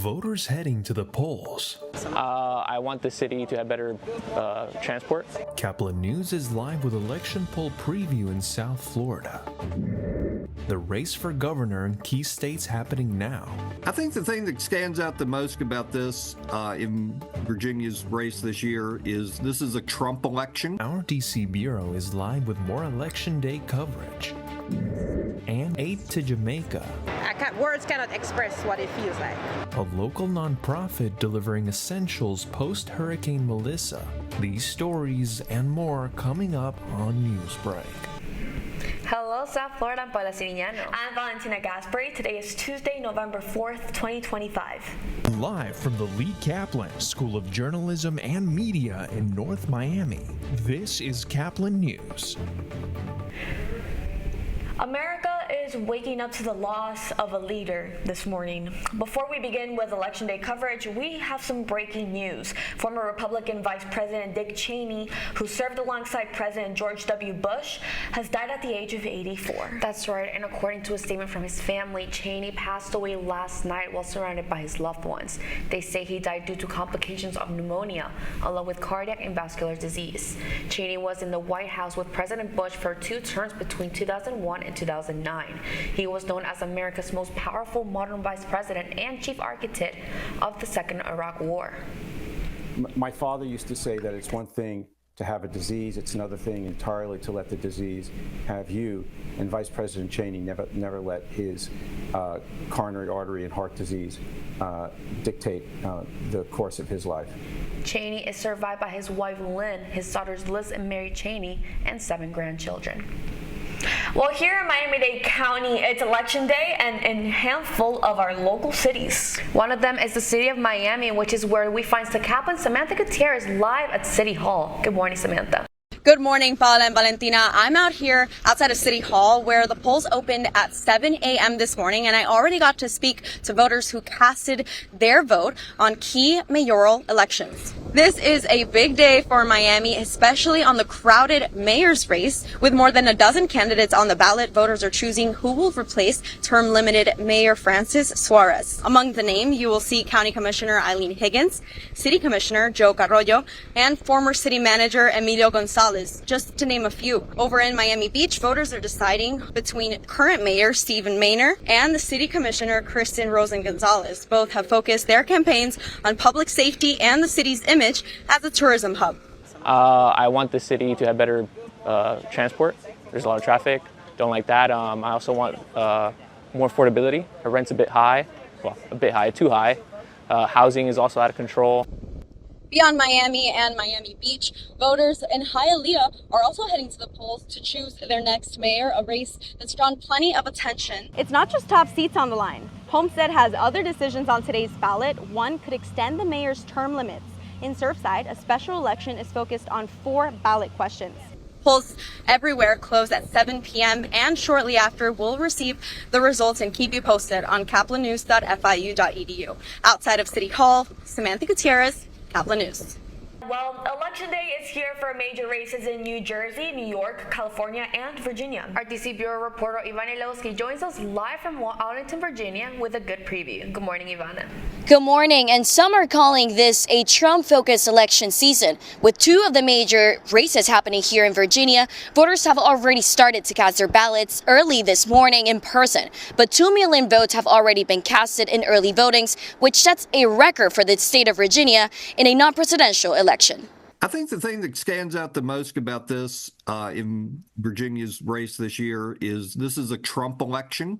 Voters heading to the polls. I want the city to have better transport. Caplin News is live with election poll preview in South Florida. The race for governor in key states happening now. I think the thing that stands out the most about this in Virginia's race this year is this is a Trump election. Our DC Bureau is live with more election day coverage. And aid to Jamaica. Words cannot express what it feels like. A local nonprofit delivering essentials post-Hurricane Melissa. These stories and more coming up on Newsbreak. Hello, South Florida. I'm Paula Sirignano. I'm Valentina Gaspari. Today is Tuesday, November 4th, 2025. Live from the Lee Caplin School of Journalism and Media in North Miami, this is Caplin News. America is waking up to the loss of a leader this morning. Before we begin with Election Day coverage, we have some breaking news. Former Republican Vice President Dick Cheney, who served alongside President George W. Bush, has died at the age of 84. That's right, and according to a statement from his family, Cheney passed away last night while surrounded by his loved ones. They say he died due to complications of pneumonia, along with cardiac and vascular disease. Cheney was in the White House with President Bush for 2 terms between 2001 and 2009. He was known as America's most powerful modern vice president and chief architect of the Second Iraq War. My father used to say that it's one thing to have a disease, it's another thing entirely to let the disease have you. And Vice President Cheney never let his coronary artery and heart disease dictate the course of his life. Cheney is survived by his wife Lynn, his daughters Liz and Mary Cheney, and 7 grandchildren. Well, here in Miami-Dade County, it's election day and a handful of our local cities. One of them is the city of Miami, which is where we find Caplin Samantha Gutierrez live at City Hall. Good morning, Samantha. Good morning, Paula and Valentina. I'm out here outside of City Hall where the polls opened at 7 a.m. this morning, and I already got to speak to voters who casted their vote on key mayoral elections. This is a big day for Miami, especially on the crowded mayor's race. With more than a dozen candidates on the ballot, voters are choosing who will replace term-limited Mayor Francis Suarez. Among the names, you will see County Commissioner Eileen Higgins, City Commissioner Joe Carollo, and former City Manager Emilio Gonzalez, just to name a few. Over in Miami Beach, voters are deciding between current Mayor Stephen Maynor and the City Commissioner Kristen Rosen Gonzalez. Both have focused their campaigns on public safety and the city's image as a tourism hub. I want the city to have better transport. There's a lot of traffic. Don't like that. I also want more affordability. The rent's a bit high. Well, a bit high, too high. Housing is also out of control. Beyond Miami and Miami Beach, voters in Hialeah are also heading to the polls to choose their next mayor, a race that's drawn plenty of attention. It's not just top seats on the line. Homestead has other decisions on today's ballot. One could extend the mayor's term limits. In Surfside, a special election is focused on 4 ballot questions. Polls everywhere close at 7 p.m. and shortly after we'll receive the results and keep you posted on caplinnews.fiu.edu. Outside of City Hall, Samantha Gutierrez, Caplin News. Well, Election Day is here for major races in New Jersey, New York, California, and Virginia. Our DC Bureau reporter Ivana Lewski joins us live from Arlington, Virginia with a good preview. Good morning, Ivana. Good morning, and some are calling this a Trump-focused election season. With 2 of the major races happening here in Virginia, voters have already started to cast their ballots early this morning in person. But 2 million votes have already been casted in early votings, which sets a record for the state of Virginia in a non-presidential election. I think the thing that stands out the most about this in Virginia's race this year is this is a Trump election.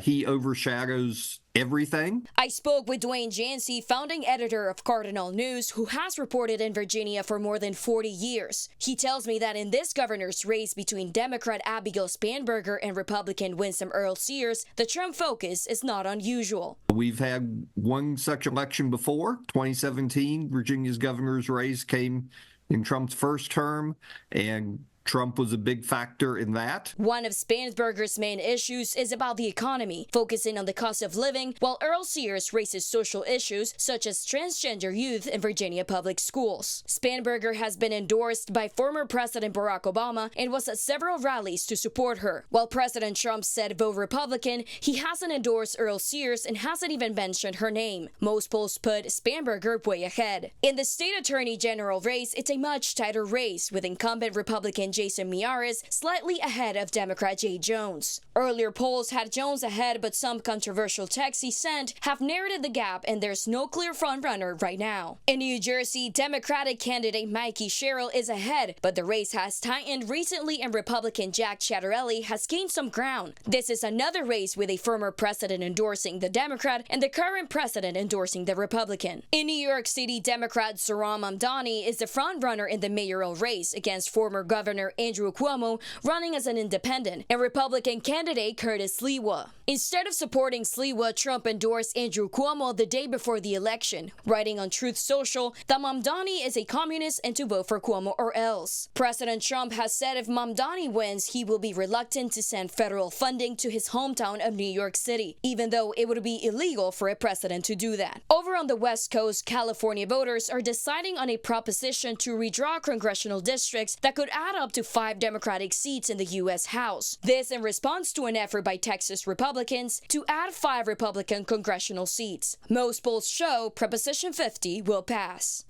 He overshadows everything. I spoke with Dwayne Jancy, founding editor of Cardinal News, who has reported in Virginia for more than 40 years. He tells me that in this governor's race between Democrat Abigail Spanberger and Republican Winsome Earl Sears, the Trump focus is not unusual. We've had one such election before. 2017, Virginia's governor's race came in Trump's first term, and Trump was a big factor in that. One of Spansburger's main issues is about the economy, focusing on the cost of living, while Earl Sears raises social issues such as transgender youth in Virginia public schools. Spanberger has been endorsed by former President Barack Obama and was at several rallies to support her. While President Trump said vote Republican, he hasn't endorsed Earl Sears and hasn't even mentioned her name. Most polls put Spanberger way ahead. In the state attorney general race, it's a much tighter race, with incumbent Republican Jason Miyares slightly ahead of Democrat Jay Jones. Earlier polls had Jones ahead, but some controversial texts he sent have narrowed the gap, and there's no clear frontrunner right now. In New Jersey, Democratic candidate Mikey Sherrill is ahead, but the race has tightened recently and Republican Jack Ciattarelli has gained some ground. This is another race with a former president endorsing the Democrat and the current president endorsing the Republican. In New York City, Democrat Zohran Mamdani is the frontrunner in the mayoral race against former Governor Andrew Cuomo running as an independent, and Republican candidate Curtis Sliwa. Instead of supporting Sliwa, Trump endorsed Andrew Cuomo the day before the election, writing on Truth Social that Mamdani is a communist and to vote for Cuomo or else. President Trump has said if Mamdani wins, he will be reluctant to send federal funding to his hometown of New York City, even though it would be illegal for a president to do that. Over on the West Coast, California voters are deciding on a proposition to redraw congressional districts that could add up to 5 Democratic seats in the U.S. House. This in response to an effort by Texas Republicans to add 5 Republican congressional seats. Most polls show Proposition 50 will pass.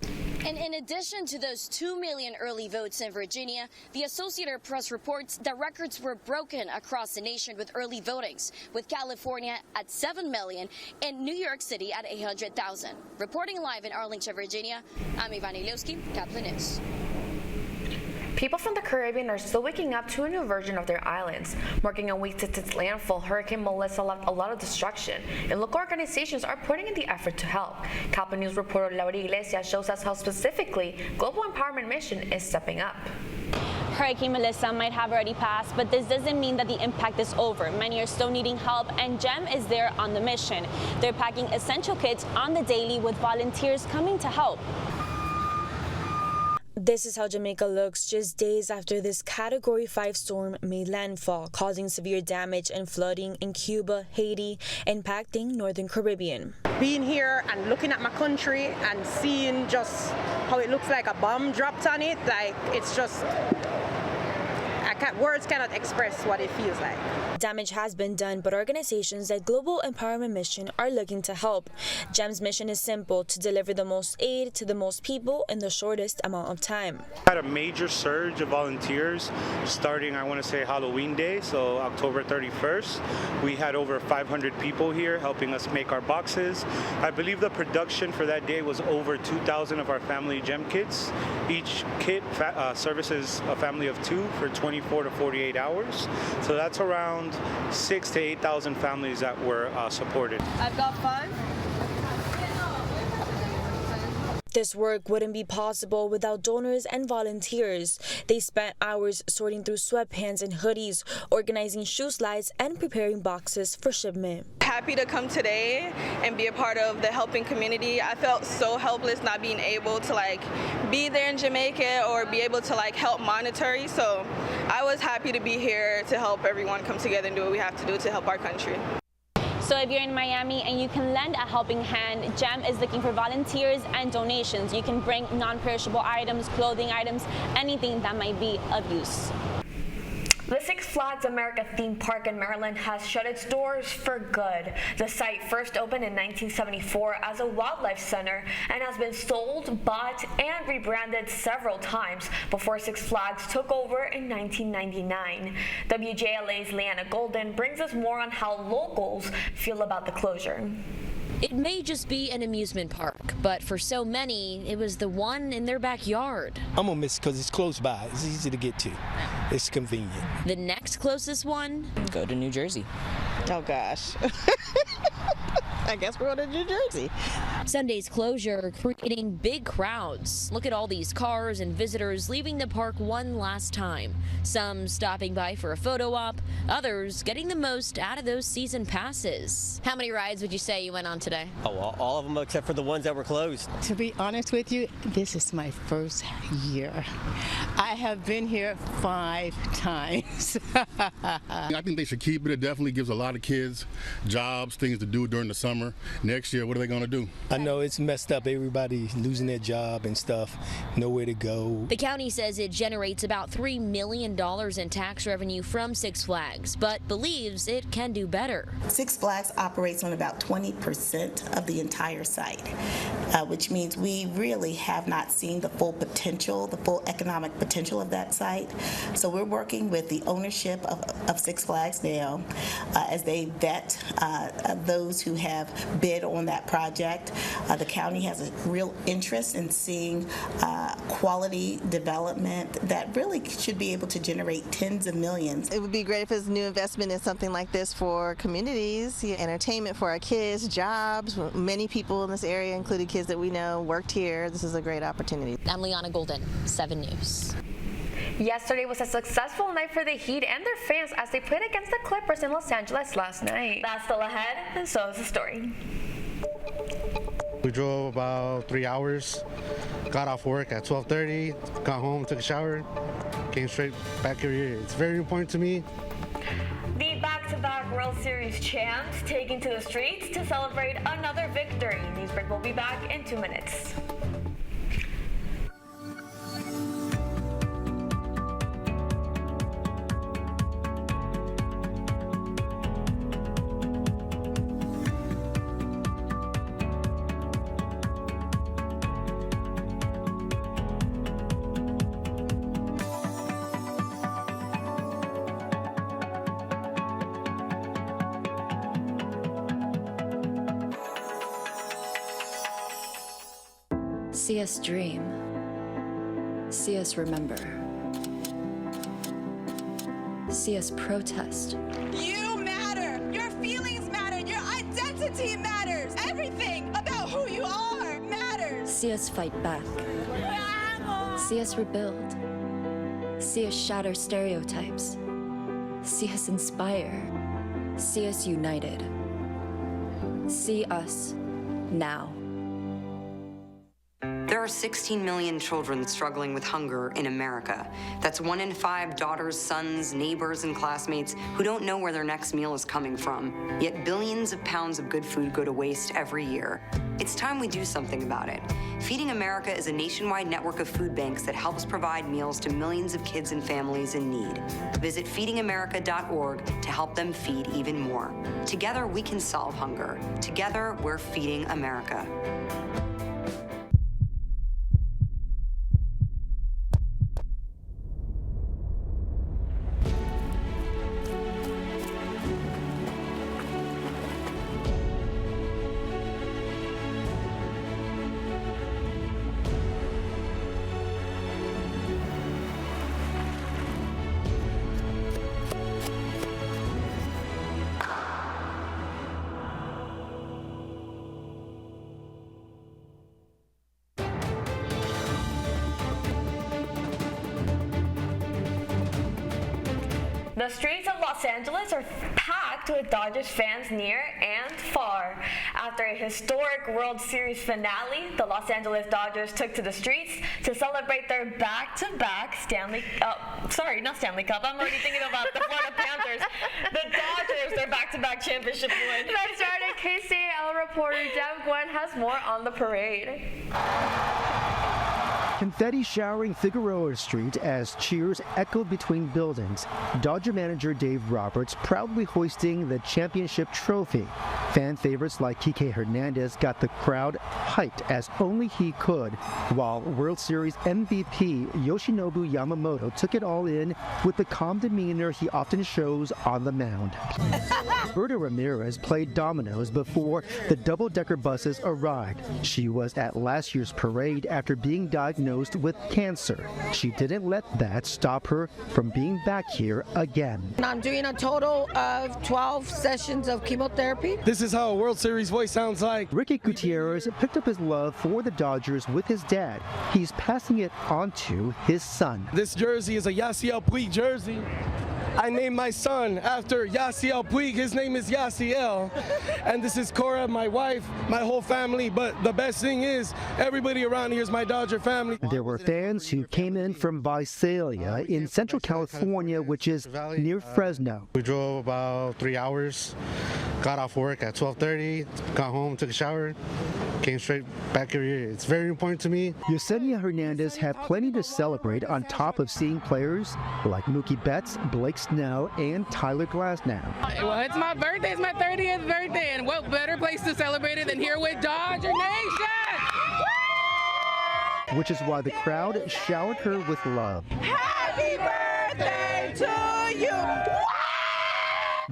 And in addition to those 2 million early votes in Virginia, the Associated Press reports that records were broken across the nation with early votings, with California at 7 million and New York City at 800,000. Reporting live in Arlington, Virginia, I'm Ivan Ilewski, Caplin News. People from the Caribbean are still waking up to a new version of their islands. Marking a week since its landfall, Hurricane Melissa left a lot of destruction, and local organizations are putting in the effort to help. Caplin News reporter Laura Iglesias shows us how specifically Global Empowerment Mission is stepping up. Hurricane Melissa might have already passed, but this doesn't mean that the impact is over. Many are still needing help, and GEM is there on the mission. They're packing essential kits on the daily with volunteers coming to help. This is how Jamaica looks just days after this Category 5 storm made landfall, causing severe damage and flooding in Cuba, Haiti, and impacting Northern Caribbean. Being here and looking at my country and seeing just how it looks like a bomb dropped on it, like it's just, words cannot express what it feels like. Damage has been done, but organizations like Global Empowerment Mission are looking to help. GEM's mission is simple: to deliver the most aid to the most people in the shortest amount of time. Had a major surge of volunteers starting, I want to say, Halloween Day, so October 31st. We had over 500 people here helping us make our boxes. I believe the production for that day was over 2,000 of our family GEM kits. Each kit services a family of 2 for 24 to 48 hours. So that's around 6,000 to 8,000 families that were supported. I've got 5. This work wouldn't be possible without donors and volunteers. They spent hours sorting through sweatpants and hoodies, organizing shoe slides, and preparing boxes for shipment. Happy to come today and be a part of the helping community. I felt so helpless not being able to be there in Jamaica or be able to help monetary. So I was happy to be here to help everyone come together and do what we have to do to help our country. So if you're in Miami and you can lend a helping hand, GEM is looking for volunteers and donations. You can bring non-perishable items, clothing items, anything that might be of use. The Six Flags America theme park in Maryland has shut its doors for good. The site first opened in 1974 as a wildlife center and has been sold, bought, and rebranded several times before Six Flags took over in 1999. WJLA's Leanna Golden brings us more on how locals feel about the closure. It may just be an amusement park, but for so many, it was the one in their backyard. I'm gonna miss it because it's close by. It's easy to get to. It's convenient. The next closest one? Go to New Jersey. Oh gosh. I guess we're going to New Jersey. Sunday's closure creating big crowds. Look at all these cars and visitors leaving the park one last time. Some stopping by for a photo op, others getting the most out of those season passes. How many rides would you say you went on today? Oh, well, all of them except for the ones that were closed. To be honest with you, this is my first year. I have been here 5 times. I think they should keep it. It definitely gives a lot of kids jobs, things to do during the summer. Next year, what are they going to do? I know it's messed up. Everybody losing their job and stuff, nowhere to go. The county says it generates about $3 million in tax revenue from Six Flags, but believes it can do better. Six Flags operates on about 20% of the entire site, which means we really have not seen the full potential, the full economic potential of that site. So we're working with the ownership of Six Flags now as they vet those who have bid on that project. The county has a real interest in seeing quality development that really should be able to generate tens of millions. It would be great if it's a new investment in something like this for communities, entertainment for our kids, jobs. Many people in this area, including kids that we know, worked here. This is a great opportunity. I'm Liana Golden, 7 News. Yesterday was a successful night for the Heat and their fans as they played against the Clippers in Los Angeles last night. That's still ahead, and so is the story. We drove about 3 hours, got off work at 12:30, got home, took a shower, came straight back here. It's very important to me. The back-to-back World Series champs taking to the streets to celebrate another victory. Newsbreak will be back in 2 minutes. See us dream. See us remember. See us protest. You matter. Your feelings matter. Your identity matters. Everything about who you are matters. See us fight back. See us rebuild. See us shatter stereotypes. See us inspire. See us united. See us now. There are 16 million children struggling with hunger in America. That's 1 in 5 daughters, sons, neighbors, and classmates who don't know where their next meal is coming from. Yet billions of pounds of good food go to waste every year. It's time we do something about it. Feeding America is a nationwide network of food banks that helps provide meals to millions of kids and families in need. Visit feedingamerica.org to help them feed even more. Together, we can solve hunger. Together, we're feeding America. The streets of Los Angeles are packed with Dodgers fans near and far. After a historic World Series finale, the Los Angeles Dodgers took to the streets to celebrate their back-to-back not Stanley Cup. I'm already thinking about the Florida Panthers. The Dodgers, their back-to-back championship win. That's right. KCAL reporter Deb Gwen has more on the parade. Confetti showering Figueroa Street as cheers echoed between buildings. Dodger manager Dave Roberts proudly hoisting the championship trophy. Fan favorites like Kike Hernandez got the crowd hyped as only he could, while World Series MVP Yoshinobu Yamamoto took it all in with the calm demeanor he often shows on the mound. Berta Ramirez played dominoes before the double-decker buses arrived. She was at last year's parade after being diagnosed diagnosed with cancer. She didn't let that stop her from being back here again. I'm doing a total of 12 sessions of chemotherapy. This is how a World Series voice sounds like. Ricky Gutierrez picked up his love for the Dodgers with his dad. He's passing it on to his son. This jersey is a Yasiel Puig jersey. I named my son after Yasiel Puig. His name is Yasiel. And this is Cora, my wife, my whole family. But the best thing is, everybody around here is my Dodger family. There were fans who came in from Visalia in Central California, which is near Fresno. We drove about 3 hours, got off work at 12:30, got home, took a shower, came straight back here. It's very important to me. Yesenia Hernandez had plenty to celebrate on top of seeing players like Mookie Betts, Blake Snell, and Tyler Glasnow. Well, it's my birthday. It's my 30th birthday, and what better place to celebrate it than here with Dodger Nation? Which is why the crowd showered her with love. Happy birthday to you!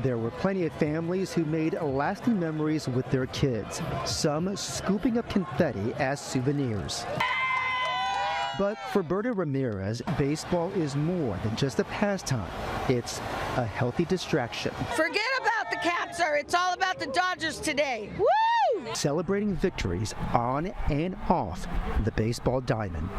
There were plenty of families who made lasting memories with their kids, some scooping up confetti as souvenirs. But for Berta Ramirez, baseball is more than just a pastime. It's a healthy distraction. Forget about the Caps, sir. It's all about the Dodgers today. Woo! Celebrating victories on and off the baseball diamond.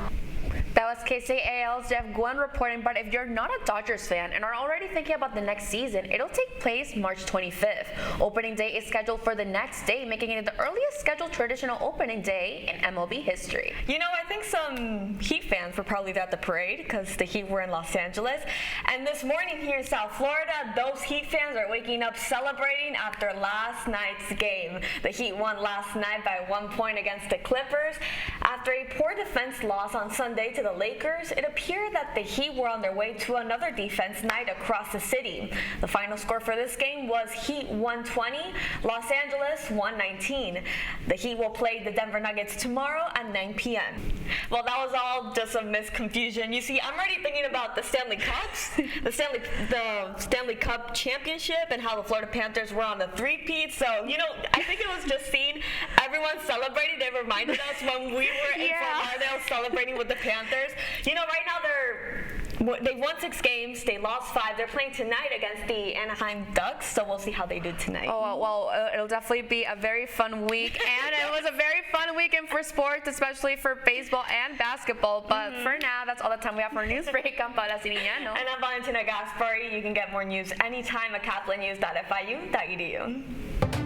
That was KCAL's Jeff Gwen reporting, but if you're not a Dodgers fan and are already thinking about the next season, it'll take place March 25th. Opening day is scheduled for the next day, making it the earliest scheduled traditional opening day in MLB history. You know, I think some Heat fans were probably at the parade because the Heat were in Los Angeles. And this morning here in South Florida, those Heat fans are waking up celebrating after last night's game. The Heat won last night by 1 point against the Clippers. After a poor defense loss on Sunday to the Lakers, it appeared that the Heat were on their way to another defense night across the city. The final score for this game was Heat 120, Los Angeles 119. The Heat will play the Denver Nuggets tomorrow at 9 p.m. Well, that was all just a misconfusion. You see, I'm already thinking about the Stanley Cups, the Stanley Cup championship, and how the Florida Panthers were on the three-peat. So, you know, I think it was just seeing everyone celebrating. They reminded us when we were in Fort Lauderdale celebrating with the Panthers. You know, right now they won 6 games, they lost 5. They're playing tonight against the Anaheim Ducks, so we'll see how they do tonight. Oh, well, it'll definitely be a very fun week, and it was a very fun weekend for sports, especially for baseball and basketball. But for now, that's all the time we have for Newsbreak. I'm Paula Siriñano. And I'm Valentina Gaspari. You can get more news anytime at caplinnews.fiu.edu.